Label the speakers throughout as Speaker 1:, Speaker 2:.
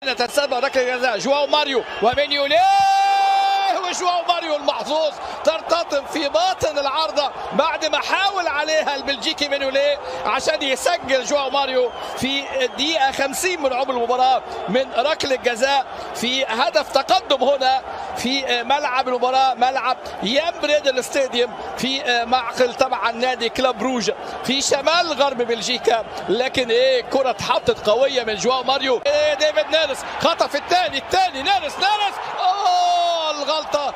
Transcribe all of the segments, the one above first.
Speaker 1: تتسبب ركله جزاء جواو ماريو ومينيوليه، وجواو ماريو المحظوظ ترتطم في باطن العارضه بعد ما حاول عليها البلجيكي مينيوليه عشان يسجل جواو ماريو في الدقيقه 50 من عمر المباراه من ركله جزاء في هدف تقدم هنا في ملعب المباراه، ملعب يمبريد الاستاديوم في معقل طبعا نادي كلوب روج في شمال غرب بلجيكا. لكن كره اتحطت قويه من جواو ماريو. ديفيد نيرس خطف الثاني نيرس الغلطه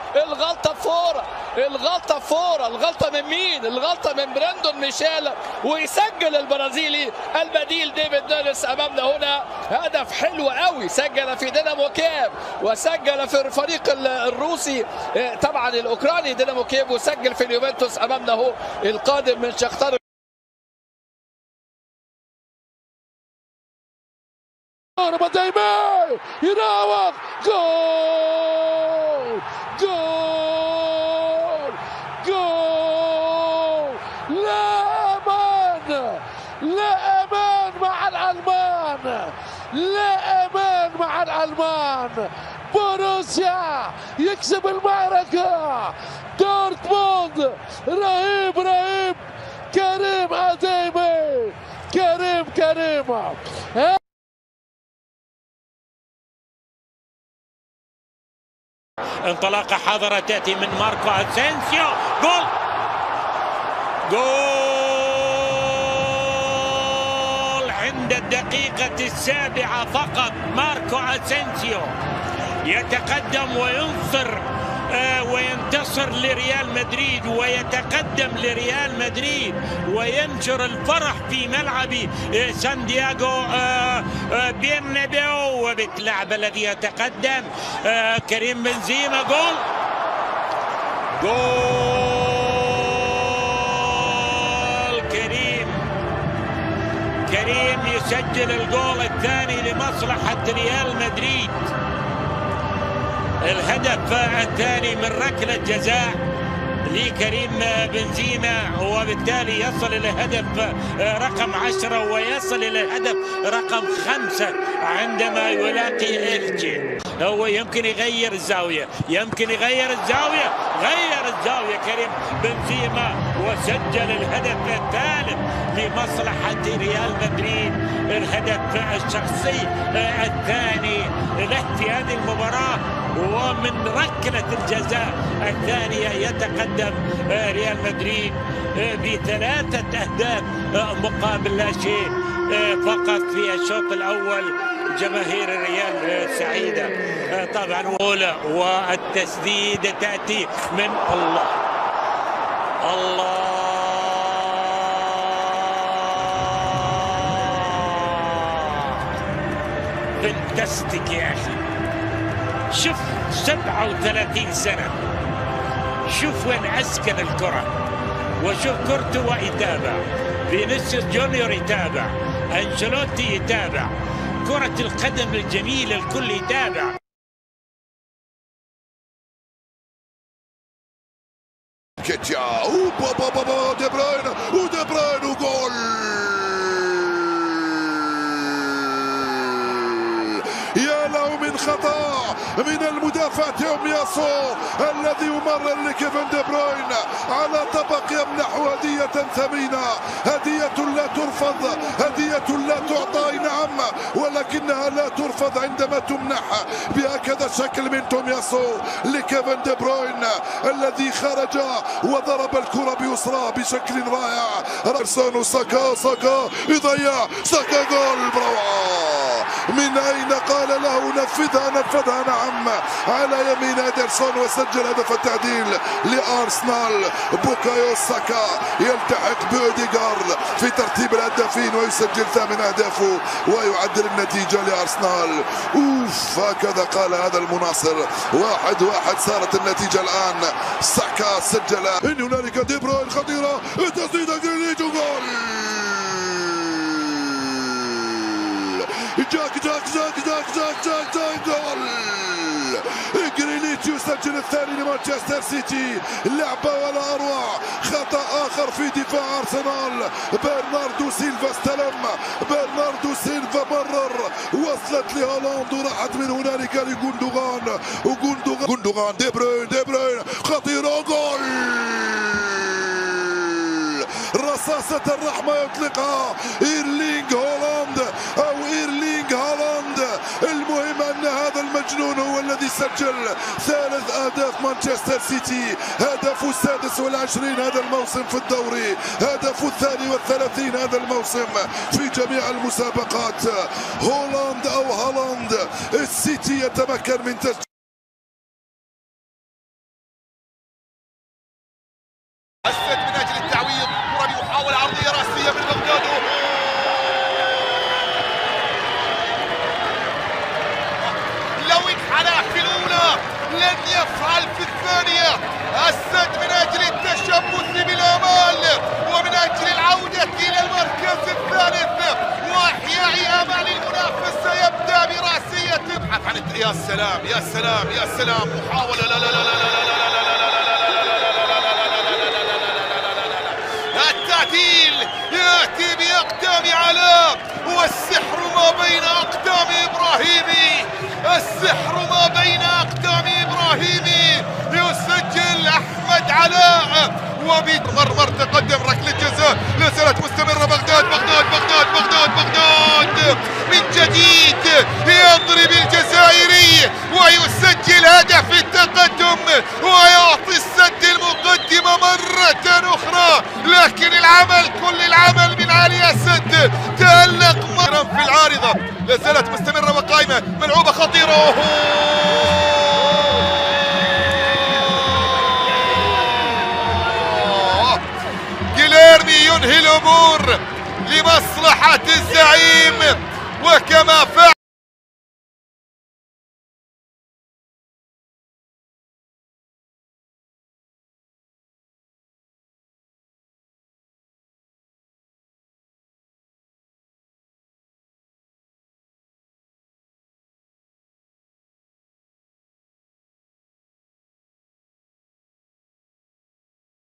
Speaker 1: فورة الغلطه من مين؟ الغلطه من براندون ميشيل، ويسجل البرازيلي البديل ديفيد نيرس امامنا هنا. هدف حلو قوي، سجل في دينامو كييف وسجل في الفريق الروسي طبعا الاوكراني دينامو كييف، وسجل في اليوفنتوس امامنا هو القادم من شختار.
Speaker 2: يراوغ جول جول جول. لا امان مع الالمان، لا امان مع الالمان. بوروسيا يكسب المعركه. دورتموند رهيب كريم اديمي كريم
Speaker 3: انطلاقة حاضرة تأتي من ماركو أسينسيو. جول عند الدقيقة 7 فقط. ماركو أسينسيو يتقدم وينتصر لريال مدريد، ويتقدم لريال مدريد وينشر الفرح في ملعب سانتياغو برنابيو. وباللاعب الذي يتقدم كريم بنزيما. جول كريم يسجل الجول الثاني لمصلحة ريال مدريد. الهدف الثاني من ركلة جزاء لكريم بنزيما، وبالتالي يصل إلى هدف رقم 10 ويصل إلى الهدف رقم 5 عندما يلاقي إلجي. هو يمكن يغير الزاوية، غير الزاوية كريم بنزيما وسجل الهدف الثالث لمصلحة ريال مدريد، الهدف الشخصي الثاني له في هذه المباراة. ومن ركلة الجزاء الثانية يتقدم ريال مدريد ب3 أهداف مقابل لا شيء فقط في الشوط الأول. جماهير الريال سعيدة طبعا. والتسديد تأتي من الله فانتستيك يا أخي. شوف 37 سنة، شوف وين أسكن الكرة، وشوف كورتوا يتابع، فينيسيوس جونيور يتابع، أنشيلوتي يتابع، كرة القدم الجميلة الكل يتابع.
Speaker 2: كيتيا دي بروين وجول. يا له من خطأ من المدافع تومياسو الذي يمرر لكيفن دي بروين على طبق يمنح هدية ثمينة، هدية لا ترفض، هدية لا تعطى، نعم، ولكنها لا ترفض عندما تمنح بهكذا شكل من تومياسو لكيفن دي بروين الذي خرج وضرب الكرة بيسرى بشكل رائع. رابسون ساكا يضيع، ساكا جول. بروعة من أين؟ قال له نفذها نعم على يمين ادرسون، وسجل هدف التعديل لارسنال. بوكايو ساكا يلتحق بأوديغارد في ترتيب الهدافين ويسجل 8 أهدافه ويعدل النتيجة لارسنال. هكذا قال هذا المناصر. 1-1 صارت النتيجة الآن. ساكا سجل. إن هنالك دي بروين خطيرة، تسديدة جرينيتش جول. جاك جول. جرينيتش يسجل الثاني لمانشستر سيتي. لعبة ولا أروع. خطأ آخر في دفاع أرسنال. برناردو سيلفا استلم، برناردو سيلفا مرر وصلت لهالاند وراحت من هنالك لجوندوغان، وجوندوغان دي بروين خطيرة، جول! رصاصة الرحمة يطلقها إيرلينغ هالاند. المهم أن هذا المجنون هو الذي سجل ثالث أهداف مانشستر سيتي، هدفه السادس والعشرين هذا الموسم في الدوري، هدفه الثاني والثلاثين هذا الموسم في جميع المسابقات. هالاند السيتي يتمكن من تسجيل.
Speaker 4: السد من اجل التعويض، كرة بمحاولة عرضية راسية من بغداد، لو انحنى في الأولى لن يفعل في الثانية. السد من أجل التشبث بالآمال ومن أجل العودة إلى المركز الثالث وإحياء آمال المنافس. سيبدأ براسية تبحث عن يا سلام محاولة لا التعديل يأتي بأقدام علاء، والسحر ما بين أقدام إبراهيمي، يسجل أحمد علاء وبمرمر تقدم ركلة جزاء لا زالت مستمرة. بغداد من جديد يضرب الجزائري ويسجل هدف التقدم ويعطي السد المقدمة مرة أخرى، لكن كل العمل من علي السد تألق مرة في العارضة، لا زالت مستمرة وقائمة، ملعوبة خطيرة. جيليرمي ينهي الأمور لمصلحة الزعيم وكما فعل